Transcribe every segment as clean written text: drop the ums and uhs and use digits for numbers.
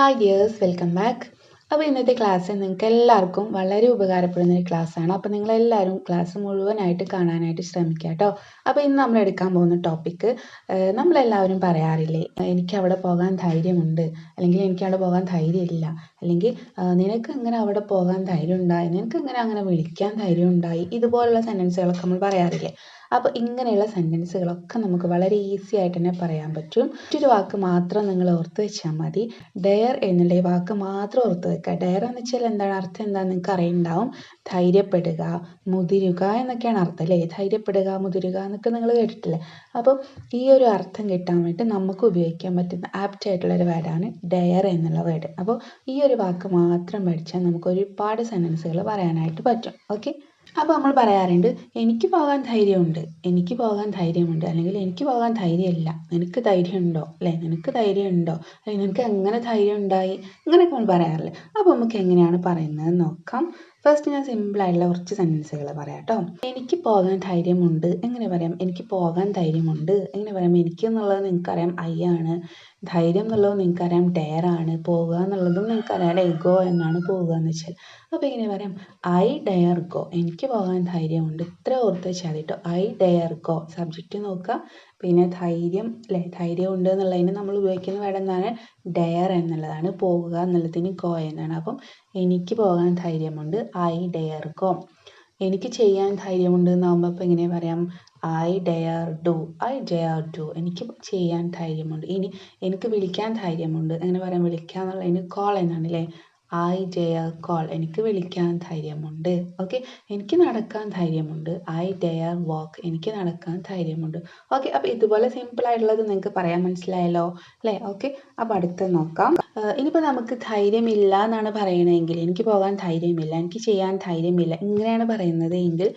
Hi dears, welcome back. അപ്പോൾ ഇന്നത്തെ class നിങ്ങൾക്ക് എല്ലാവർക്കും വളരെ ഉപകാരപ്പെടുന്ന ഒരു ക്ലാസ്സാണ്. അപ്പോൾ നിങ്ങളെല്ലാവരും ക്ലാസ് മുഴുവനായിട്ട് കാണാനായിട്ട് ശ്രമിക്കുക കേട്ടോ. അപ്പോൾ ഇന്ന് നമ്മൾ എടുക്കാൻ പോകുന്ന ടോപ്പിക്ക്, നമ്മളെല്ലാവരും പറയാറില്ലേ, എനിക്ക് അവിടെ പോകാൻ ധൈര്യമുണ്ട്, അല്ലെങ്കിൽ എനിക്ക് അവിടെ പോകാൻ ധൈര്യമില്ല, അല്ലെങ്കിൽ നിനക്ക് എങ്ങനെ അവിടെ പോകാൻ ധൈര്യം ഉണ്ടായി, നിനക്ക് എങ്ങനെ അങ്ങനെ വിളിക്കാൻ ധൈര്യം ഉണ്ടായി, ഇതുപോലുള്ള സെൻറ്റൻസുകളൊക്കെ നമ്മൾ പറയാറില്ലേ. അപ്പോൾ ഇങ്ങനെയുള്ള സെൻറ്റൻസുകളൊക്കെ നമുക്ക് വളരെ ഈസി ആയിട്ട് തന്നെ പറയാൻ പറ്റും. മറ്റൊരു വാക്ക് മാത്രം നിങ്ങൾ ഓർത്ത് വെച്ചാൽ മതി. ഡെയർ എന്നുള്ള ഈ വാക്ക് മാത്രം ഓർത്ത് വെക്കുക. ഡെയർ എന്ന് വെച്ചാൽ എന്താണ് അർത്ഥം, എന്താണെന്ന് നിങ്ങൾക്ക് അറിയുണ്ടാവും. ധൈര്യപ്പെടുക, മുതിരുക എന്നൊക്കെയാണ് അർത്ഥം അല്ലേ. ധൈര്യപ്പെടുക, മുതിരുക എന്നൊക്കെ നിങ്ങൾ കേട്ടിട്ടില്ലേ. അപ്പോൾ ഈ ഒരു അർത്ഥം കിട്ടാൻ വേണ്ടി നമുക്ക് ഉപയോഗിക്കാൻ പറ്റുന്ന ആപ്റ്റ് ആയിട്ടുള്ളൊരു വേർഡാണ് ഡെയർ എന്നുള്ള വേർഡ്. അപ്പോൾ ഈ ഒരു വാക്ക് മാത്രം പഠിച്ചാൽ നമുക്ക് ഒരുപാട് സെൻറ്റൻസുകൾ പറയാനായിട്ട് പറ്റും. ഓക്കെ, അപ്പോൾ നമ്മൾ പറയാറുണ്ട്, എനിക്ക് പോകാൻ ധൈര്യമുണ്ട്, എനിക്ക് പോകാൻ ധൈര്യമുണ്ട്, അല്ലെങ്കിൽ എനിക്ക് പോകാൻ ധൈര്യമില്ല, നിനക്ക് ധൈര്യമുണ്ടോ, അല്ലേ, നിനക്ക് ധൈര്യമുണ്ടോ, അല്ലെങ്കിൽ നിനക്ക് എങ്ങനെ ധൈര്യം ഉണ്ടായി, ഇങ്ങനെയൊക്കെ നമ്മൾ പറയാറില്ലേ. അപ്പോൾ നമുക്ക് എങ്ങനെയാണ് പറയുന്നത് നോക്കാം. ഫസ്റ്റ് ഞാൻ സിമ്പിളായിട്ടുള്ള കുറച്ച് സെൻറ്റൻസുകൾ പറയാം കേട്ടോ. എനിക്ക് പോകാൻ ധൈര്യമുണ്ട് എങ്ങനെ പറയാം, എനിക്ക് പോകാൻ ധൈര്യമുണ്ട് എങ്ങനെ പറയാം. എനിക്ക് എന്നുള്ളത് നിങ്ങൾക്കറിയാം ഐ ആണ്, ധൈര്യം എന്നുള്ളത് നിങ്ങൾക്കറിയാം ഡെയർ ആണ്, പോകുക എന്നുള്ളതും നിങ്ങൾക്കറിയാം അല്ലേ, ഗോ എന്നാണ് പോകുക എന്ന് വെച്ചാൽ. അപ്പോൾ എങ്ങനെ പറയാം, ഐ ഡെയർ ഗോ, എനിക്ക് പോകാൻ ധൈര്യമുണ്ട്. ഇത്ര ഓർത്ത് വെച്ചാൽ കേട്ടോ, ഐ ഡെയർ ഗോ. സബ്ജക്റ്റ് നോക്കുക, പിന്നെ ധൈര്യം അല്ലേ, ധൈര്യം ഉണ്ട് എന്നുള്ളതിന് നമ്മൾ ഉപയോഗിക്കുന്ന വേർഡ് എന്താണ്, ഡെയർ എന്നുള്ളതാണ്. പോകുക എന്നുള്ളതിന് ഗോ എന്നാണ്. അപ്പം എനിക്ക് പോകാൻ ധൈര്യമുണ്ട്, ഐ ഡെയർ ഗോ. എനിക്ക് ചെയ്യാൻ ധൈര്യമുണ്ട് എന്നാകുമ്പോൾ അപ്പോൾ എങ്ങനെ പറയാം, I dare do, I dare do. എനിക്ക് ചെയ്യാൻ ധൈര്യമുണ്ട്. ഇനി എനിക്ക് വിളിക്കാൻ ധൈര്യമുണ്ട് എങ്ങനെ പറയാം, വിളിക്കുക എന്നുള്ളതിന് കോൾ എന്നാണ് അല്ലേ, ഐ ഡെയർ കോൾ. എനിക്ക് വിളിക്കാൻ ധൈര്യമുണ്ട്. ഓക്കെ, എനിക്ക് നടക്കാൻ ധൈര്യമുണ്ട്, ഐ ഡെയർ വാക്ക്. എനിക്ക് നടക്കാൻ ധൈര്യമുണ്ട്. ഓക്കെ, അപ്പോൾ ഇതുപോലെ സിമ്പിൾ ആയിട്ടുള്ളത് നിങ്ങൾക്ക് പറയാൻ മനസ്സിലായല്ലോ അല്ലേ. ഓക്കെ, അപ്പോൾ അടുത്ത നോക്കാം. ഇനിയിപ്പോൾ നമുക്ക് ധൈര്യമില്ല എന്നാണ് പറയണമെങ്കിൽ, എനിക്ക് പോകാൻ ധൈര്യമില്ല, എനിക്ക് ചെയ്യാൻ ധൈര്യമില്ല ഇങ്ങനെയാണ് പറയുന്നത് എങ്കിൽ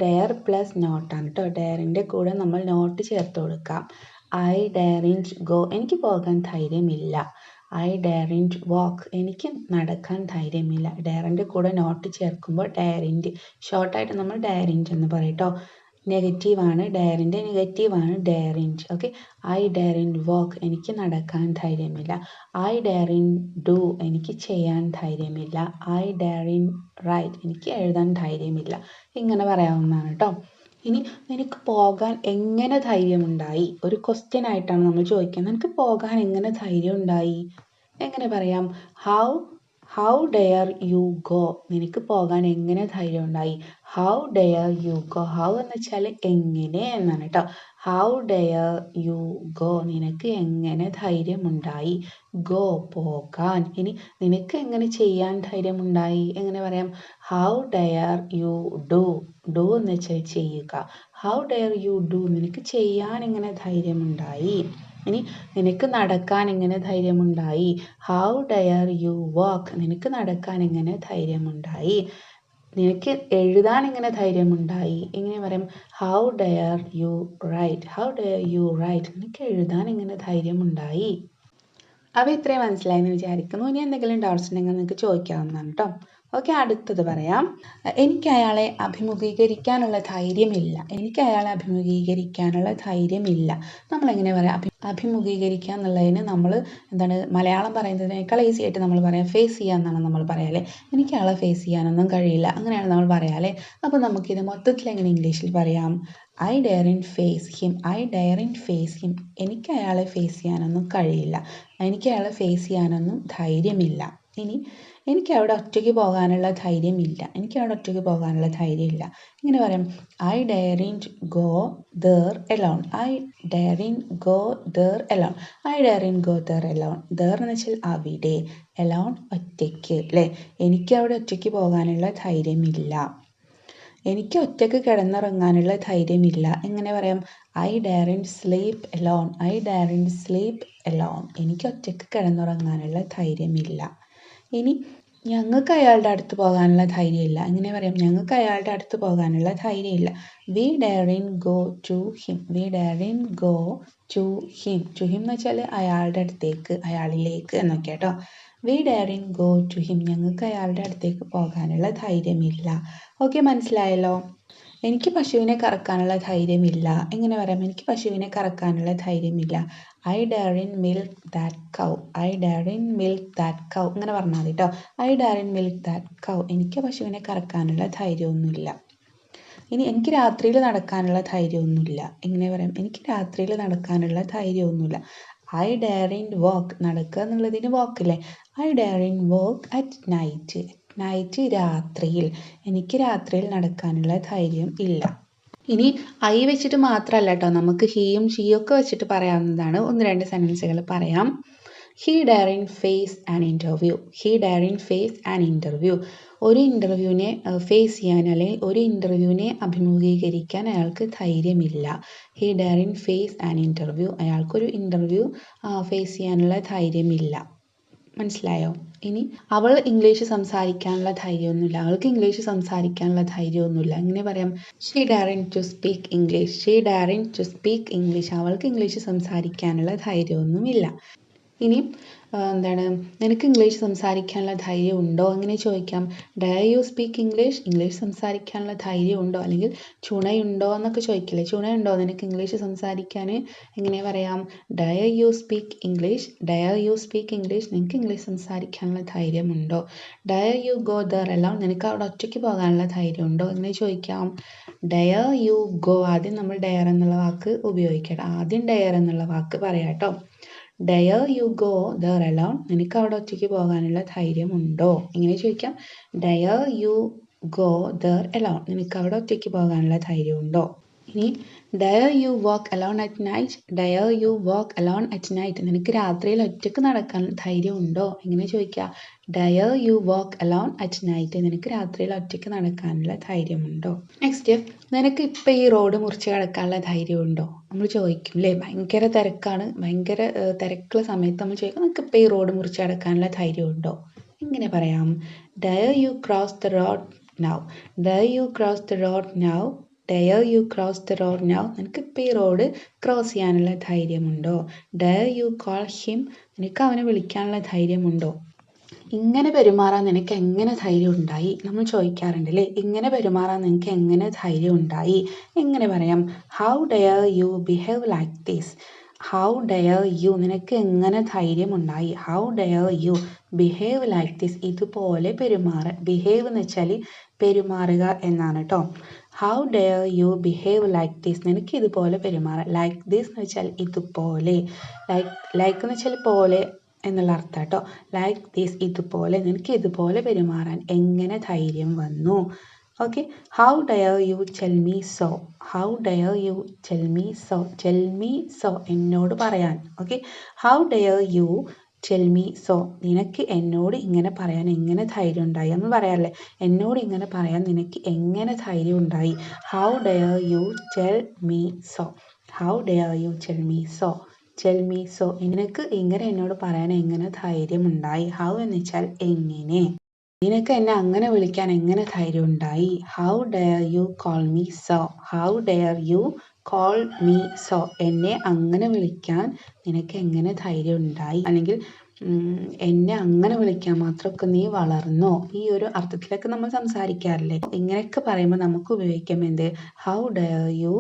ഡെയർ പ്ലസ് നോട്ടാണ് കേട്ടോ. ഡെയറിൻ്റെ കൂടെ നമ്മൾ നോട്ട് ചേർത്ത് കൊടുക്കാം. ഐ ഡെയറിൻറ്റ് ഗോ, എനിക്ക് പോകാൻ ധൈര്യമില്ല. ഐ ഡെയറിൻറ്റ് വാക്ക്, എനിക്ക് നടക്കാൻ ധൈര്യമില്ല. ഡെയറിൻ്റെ കൂടെ നോട്ട് ചേർക്കുമ്പോൾ ഡെയറിൻറ്റ്, ഷോർട്ടായിട്ട് നമ്മൾ ഡെയറിൻറ്റ് എന്ന് പറയും കേട്ടോ. നെഗറ്റീവാണ്, ഡെയറിൻ്റെ നെഗറ്റീവാണ് ഡെയറിൻറ്റ്. ഓക്കെ, ഐ ഡെയറിൻറ്റ് വാക്ക്, എനിക്ക് നടക്കാൻ ധൈര്യമില്ല. ഐ ഡെയറിൻറ്റ് ഡു, എനിക്ക് ചെയ്യാൻ ധൈര്യമില്ല. ഐ ഡെയറിൻറ്റ് റൈറ്റ്, എനിക്ക് എഴുതാൻ ധൈര്യമില്ല. ഇങ്ങനെ പറയാവുന്നതാണ് കേട്ടോ. ഇനി നിനക്ക് പോകാൻ എങ്ങനെ ധൈര്യമുണ്ടായി, ഒരു ക്വസ്റ്റ്യൻ ആയിട്ടാണ് നമ്മൾ ചോദിക്കുന്നത്. നിനക്ക് പോകാൻ എങ്ങനെ ധൈര്യം ഉണ്ടായി എങ്ങനെ പറയാം, ഹൗ ഡെയർ യു ഗോ. നിനക്ക് പോകാൻ എങ്ങനെ ധൈര്യം ഉണ്ടായി, how dare you go. How എന്ന് വെച്ചാൽ എങ്ങനെ എന്നാണ് കേട്ടോ. ഹൗ ഡെയർ യു ഗോ, നിനക്ക് എങ്ങനെ ധൈര്യമുണ്ടായി. ഗോ, പോകാൻ. ഇനി നിനക്ക് എങ്ങനെ ചെയ്യാൻ ധൈര്യമുണ്ടായി എങ്ങനെ പറയാം, how dare you do. Do എന്ന് വെച്ചാൽ ചെയ്യുക. ഹൗ ഡെയർ യു ഡു, നിനക്ക് ചെയ്യാൻ എങ്ങനെ ധൈര്യമുണ്ടായി. ഇനി നിനക്ക് നടക്കാൻ എങ്ങനെ ധൈര്യമുണ്ടായി, ഹൗ ഡെയർ യു വാക്ക്. നിനക്ക് നടക്കാൻ എങ്ങനെ ധൈര്യമുണ്ടായി. നിനക്ക് എഴുതാൻ എങ്ങനെ ധൈര്യമുണ്ടായി എങ്ങനെ പറയാം, how dare you write. How dare you write, നിനക്ക് എഴുതാൻ എങ്ങനെ ധൈര്യമുണ്ടായി. അപ്പോൾ ഇത്രയും മനസ്സിലായെന്ന് വിചാരിക്കുന്നു. ഇനി എന്തെങ്കിലും ഡൗട്ട്സ് ഉണ്ടെങ്കിൽ നിങ്ങൾക്ക് ചോദിക്കാവുന്നതാണ് കേട്ടോ. ഓക്കെ, അടുത്തത് പറയാം. എനിക്ക് അയാളെ അഭിമുഖീകരിക്കാനുള്ള ധൈര്യമില്ല. എനിക്ക് അയാളെ അഭിമുഖീകരിക്കാനുള്ള ധൈര്യമില്ല. നമ്മളെങ്ങനെ പറയാം, അഭിമുഖീകരിക്കുക എന്നുള്ളതിന് നമ്മൾ എന്താണ് മലയാളം പറയുന്നതിനേക്കാൾ ഈസി ആയിട്ട് നമ്മൾ പറയാം ഫേസ് ചെയ്യുക എന്നാണ് നമ്മൾ പറയാല്ലേ. എനിക്ക് അയാളെ ഫേസ് ചെയ്യാനൊന്നും കഴിയില്ല അങ്ങനെയാണ് നമ്മൾ പറയാല്ലേ. അപ്പോൾ നമുക്കിത് മൊത്തത്തിൽ എങ്ങനെ ഇംഗ്ലീഷിൽ പറയാം, I daren't face him. I daren't face him, എനിക്ക് അയാളെ ഫേസ് ചെയ്യാനൊന്നും കഴിയില്ല, എനിക്ക് അയാളെ ഫേസ് ചെയ്യാനൊന്നും ധൈര്യമില്ല. ഇനി എനിക്ക് അവിടെ ഒറ്റയ്ക്ക് പോകാനുള്ള ധൈര്യമില്ല. എനിക്ക് അവിടെ ഒറ്റയ്ക്ക് പോകാനുള്ള ധൈര്യമില്ല. ഇങ്ങനെ പറയാം, I daren't go there alone. I daren't go there alone. I daren't go there alone. There എന്ന് വെച്ചാൽ അവിടെ, എലോൺ ഒറ്റയ്ക്ക് അല്ലേ. എനിക്ക് അവിടെ ഒറ്റയ്ക്ക് പോകാനുള്ള ധൈര്യമില്ല. എനിക്ക് ഒറ്റയ്ക്ക് കിടന്നുറങ്ങാനുള്ള ധൈര്യമില്ല. എങ്ങനെ പറയാം, I daren't sleep alone. I daren't sleep alone. എനിക്ക് ഒറ്റയ്ക്ക് കിടന്നുറങ്ങാനുള്ള ധൈര്യമില്ല. ഇനി ഞങ്ങൾക്ക് അയാളുടെ അടുത്ത് പോകാനുള്ള ധൈര്യമില്ല. എങ്ങനെ പറയാം, ഞങ്ങൾക്ക് അയാളുടെ അടുത്ത് പോകാനുള്ള ധൈര്യമില്ല. We daren't go to him. We daren't go to him. To him എന്ന് വെച്ചാൽ അയാളുടെ അടുത്തേക്ക്, അയാളിലേക്ക് എന്നൊക്കെ കേട്ടോ. We daren't go to him. ഞങ്ങൾക്ക് അയാളുടെ അടുത്തേക്ക് പോകാനുള്ള ധൈര്യമില്ല. ഓക്കെ, മനസ്സിലായല്ലോ. എനിക്ക് പശുവിനെ കറക്കാനുള്ള ധൈര്യമില്ല. എങ്ങനെ പറയാം? എനിക്ക് പശുവിനെ കറക്കാനുള്ള ധൈര്യമില്ല. I daren't milk that cow. I daren't milk that cow. ഇങ്ങനെ പറഞ്ഞാൽ മതി കേട്ടോ. I daren't milk that cow. എനിക്ക് പശുവിനെ കറക്കാനുള്ള ധൈര്യമൊന്നുമില്ല. ഇനി എനിക്ക് രാത്രിയിൽ നടക്കാനുള്ള ധൈര്യമൊന്നുമില്ല. എങ്ങനെ പറയാം? എനിക്ക് രാത്രിയിൽ നടക്കാനുള്ള ധൈര്യമൊന്നുമില്ല. I daren't walk. നടക്കുക എന്നുള്ളതിന് വാക്കില്ലേ? I daren't walk at night. Night രാത്രിയിൽ. എനിക്ക് രാത്രിയിൽ നടക്കാനുള്ള ധൈര്യം ഇല്ല. ഇനി ഐ വെച്ചിട്ട് മാത്രമല്ല കേട്ടോ, നമുക്ക് ഹീയും ഷീയും ഒക്കെ വെച്ചിട്ട് പറയാവുന്നതാണ്. 1-2 സെൻറ്റൻസുകൾ പറയാം. He daren't face an interview. He daren't face an interview. ഒരു ഇൻ്റർവ്യൂവിനെ ഫേസ് ചെയ്യാൻ അല്ലെങ്കിൽ ഒരു ഇൻ്റർവ്യൂവിനെ അഭിമുഖീകരിക്കാൻ അയാൾക്ക് ധൈര്യമില്ല. He daren't face an interview. അയാൾക്കൊരു ഇൻ്റർവ്യൂ ഫേസ് ചെയ്യാനുള്ള ധൈര്യമില്ല. മനസ്സിലായോ? ഇനി അവൾ ഇംഗ്ലീഷ് സംസാരിക്കാനുള്ള ധൈര്യമൊന്നുമില്ല. അവൾക്ക് ഇംഗ്ലീഷ് സംസാരിക്കാനുള്ള ധൈര്യമൊന്നുമില്ല. എങ്ങനെ പറയാം? She daren't to speak English. She daren't to speak English. അവൾക്ക് ഇംഗ്ലീഷ് സംസാരിക്കാനുള്ള ധൈര്യമൊന്നുമില്ല. ഇനി എന്താണ്, നിനക്ക് ഇംഗ്ലീഷ് സംസാരിക്കാനുള്ള ധൈര്യം ഉണ്ടോ? അങ്ങനെ ചോദിക്കാം. Dare you speak English. English സംസാരിക്കാനുള്ള ധൈര്യം ഉണ്ടോ? അല്ലെങ്കിൽ ചുണയുണ്ടോ എന്നൊക്കെ ചോദിക്കില്ലേ? ചുണയുണ്ടോ നിനക്ക് ഇംഗ്ലീഷ് സംസാരിക്കാൻ? എങ്ങനെ പറയാം? Dare you speak English. Dare you speak English. നിനക്ക് ഇംഗ്ലീഷ് സംസാരിക്കാനുള്ള ധൈര്യമുണ്ടോ? Dare you go there alone. നിനക്ക് അവിടെ ഒറ്റയ്ക്ക് പോകാനുള്ള ധൈര്യം ഉണ്ടോ? എങ്ങനെ ചോദിക്കാം? Dare you go. ആദ്യം നമ്മൾ ഡയർ എന്നുള്ള വാക്ക് ഉപയോഗിക്കണം. ആദ്യം ഡയർ എന്നുള്ള വാക്ക് പറയാം കേട്ടോ. Dyer you go there alone. നിനക്ക് അവിടെ ഒറ്റയ്ക്ക് പോകാനുള്ള ധൈര്യമുണ്ടോ? ഇങ്ങനെ ചോദിക്കാം. Dare you go there alone. നിനക്ക് അവിടെ ഒറ്റയ്ക്ക് പോകാനുള്ള ധൈര്യമുണ്ടോ? ഇനി Dyer you walk alone at night. Dyer you walk alone at night. നിനക്ക് രാത്രിയിൽ ഒറ്റയ്ക്ക് നടക്കാൻ ധൈര്യമുണ്ടോ? ഇങ്ങനെ ചോദിക്കുക. Dyer you walk alone at night. നിനക്ക് രാത്രിയിൽ ഒറ്റയ്ക്ക് നടക്കാനുള്ള ധൈര്യമുണ്ടോ? നെക്സ്റ്റ്, നിനക്ക് ഇപ്പം ഈ റോഡ് മുറിച്ച് കടക്കാനുള്ള ധൈര്യമുണ്ടോ? നമ്മൾ ചോദിക്കും അല്ലേ, ഭയങ്കര തിരക്കാണ്, ഭയങ്കര തിരക്കുള്ള സമയത്ത് നമ്മൾ ചോദിക്കും, നിനക്ക് ഇപ്പം ഈ റോഡ് മുറിച്ച് കടക്കാനുള്ള ധൈര്യമുണ്ടോ? ഇങ്ങനെ പറയാം. Dare you cross the road now. Dare you cross the road now. Dare you cross the road now. നിനക്ക് ഇപ്പം ഈ റോഡ് ക്രോസ് ചെയ്യാനുള്ള ധൈര്യമുണ്ടോ? Dare you call him. നിനക്ക് അവനെ വിളിക്കാനുള്ള ധൈര്യമുണ്ടോ? ഇങ്ങനെ പെരുമാറാൻ നിനക്ക് എങ്ങനെ ധൈര്യം ഉണ്ടായി? നമ്മൾ ചോദിക്കാറുണ്ടല്ലേ, ഇങ്ങനെ പെരുമാറാൻ നിനക്ക് എങ്ങനെ ധൈര്യം ഉണ്ടായി? എങ്ങനെ പറയാം? How dare U behave like this. How dare U. നിനക്ക് എങ്ങനെ ധൈര്യം ഉണ്ടായി? How dare U behave like this. ഇതുപോലെ പെരുമാറുക. ബിഹേവ് എന്ന് വെച്ചാൽ പെരുമാറുക എന്നാണ് കേട്ടോ. How dare U behave like this. നിനക്ക് ഇതുപോലെ പെരുമാറുക. ലൈക്ക് ദിസ് എന്ന് വെച്ചാൽ ഇതുപോലെ. ലൈക്ക് എന്ന് വെച്ചാൽ പോലെ എന്നുള്ള അർത്ഥം കേട്ടോ. ലൈക്ക് ദിസ് ഇതുപോലെ. നിനക്ക് ഇതുപോലെ പെരുമാറാൻ എങ്ങനെ ധൈര്യം വന്നു? Okay. How dare you tell me so. How dare you tell me so. Tell me so എന്നോട് പറയാൻ. Okay. How dare you tell me so. നിനക്ക് എന്നോട് ഇങ്ങനെ പറയാൻ എങ്ങനെ ധൈര്യം ഉണ്ടായി? നമ്മൾ പറയാറില്ലേ, എന്നോട് ഇങ്ങനെ പറയാൻ നിനക്ക് എങ്ങനെ ധൈര്യം ഉണ്ടായി? How dare you tell me so. How dare you tell me so. Tell me so. നിനക്ക് ഇങ്ങനെ എന്നോട് പറയാൻ എങ്ങനെ ധൈര്യമുണ്ടായി? ഹൗ എന്ന് വെച്ചാൽ എങ്ങനെ. നിനക്ക് എന്നെ അങ്ങനെ വിളിക്കാൻ എങ്ങനെ ധൈര്യം ഉണ്ടായി? How dare you call me so. How dare you call me so. എന്നെ അങ്ങനെ വിളിക്കാൻ നിനക്ക് എങ്ങനെ ധൈര്യം ഉണ്ടായി? അല്ലെങ്കിൽ എന്നെ അങ്ങനെ വിളിക്കാൻ മാത്രമൊക്കെ നീ വളർന്നോ? ഈ ഒരു അർത്ഥത്തിലൊക്കെ നമ്മൾ സംസാരിക്കാറില്ലേ? ഇങ്ങനെയൊക്കെ പറയുമ്പോൾ നമുക്ക് ഉപയോഗിക്കാം എന്ത്? How dare U.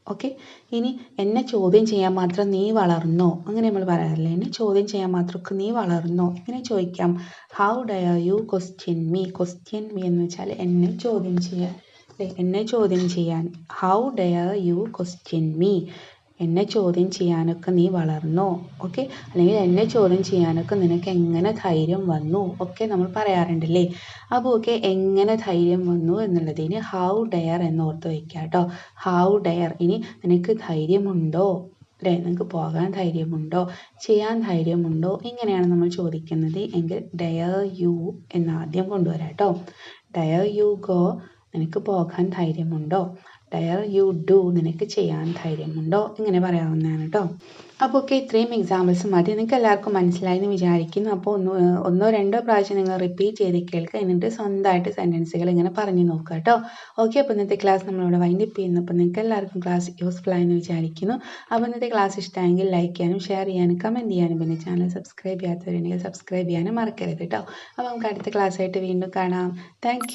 ഓക്കെ. ഇനി എന്നെ ചോദ്യം ചെയ്യാൻ മാത്രം നീ വളർന്നോ? അങ്ങനെ നമ്മൾ പറയാറില്ലേ, എന്നെ ചോദ്യം ചെയ്യാൻ മാത്രമൊക്കെ നീ വളർന്നോ? ഇങ്ങനെ ചോദിക്കാം. How dare you question me. Question me എന്ന് വെച്ചാൽ എന്നെ ചോദ്യം ചെയ്യാൻ. എന്നെ ചോദ്യം ചെയ്യാൻ. How dare you question me. എന്നെ ചോദ്യം ചെയ്യാനൊക്കെ നീ വളർന്നോ? ഓക്കെ. അല്ലെങ്കിൽ എന്നെ ചോദ്യം ചെയ്യാനൊക്കെ നിനക്ക് എങ്ങനെ ധൈര്യം വന്നു? ഒക്കെ നമ്മൾ പറയാറുണ്ടല്ലേ. അപ്പോൾ ഓക്കെ, എങ്ങനെ ധൈര്യം വന്നു എന്നുള്ളതിന് ഹൗ ഡെയർ എന്ന് ഓർത്ത് വയ്ക്കുക കേട്ടോ. How dare. ഇനി നിനക്ക് ധൈര്യമുണ്ടോ? അല്ലേ, നിനക്ക് പോകാൻ ധൈര്യമുണ്ടോ? ചെയ്യാൻ ധൈര്യമുണ്ടോ? ഇങ്ങനെയാണ് നമ്മൾ ചോദിക്കുന്നത് എങ്കിൽ ഡെയർ യു എന്നാദ്യം കൊണ്ടുവരാം കേട്ടോ. Dare you go. നിനക്ക് പോകാൻ ധൈര്യമുണ്ടോ? Dare you do. നിനക്ക് ചെയ്യാൻ ധൈര്യമുണ്ടോ? ഇങ്ങനെ പറയാവുന്നതാണ് കേട്ടോ. അപ്പോൾ ഓക്കെ, ഇത്രയും എക്സാമ്പിൾസ് മതി. നിങ്ങൾക്ക് എല്ലാവർക്കും മനസ്സിലായി എന്ന് വിചാരിക്കുന്നു. അപ്പോൾ ഒന്നോ രണ്ടോ പ്രാവശ്യം നിങ്ങൾ റിപ്പീറ്റ് ചെയ്ത് കേൾക്കുക, എന്നിട്ട് സ്വന്തമായിട്ട് സെൻറ്റൻസുകൾ ഇങ്ങനെ പറഞ്ഞു നോക്കുക കേട്ടോ. ഓക്കെ. അപ്പോൾ ഇന്നത്തെ ക്ലാസ് നമ്മളിവിടെ വൈൻഡപ്പ് ചെയ്യുന്നു. അപ്പോൾ നിങ്ങൾക്ക് എല്ലാവർക്കും ക്ലാസ് യൂസ്ഫുൾ ആയെന്ന് വിചാരിക്കുന്നു. അപ്പോൾ ഇന്നത്തെ ക്ലാസ് ഇഷ്ടമെങ്കിൽ ലൈക്ക് ചെയ്യാനും ഷെയർ ചെയ്യാനും കമൻറ്റ് ചെയ്യാനും പിന്നെ ചാനൽ സബ്സ്ക്രൈബ് ചെയ്യാത്തവരുണ്ടെങ്കിൽ സബ്സ്ക്രൈബ് ചെയ്യാനും മറക്കരുത് കേട്ടോ. അപ്പോൾ നമുക്ക് അടുത്ത ക്ലാസ്സായിട്ട് വീണ്ടും കാണാം. താങ്ക്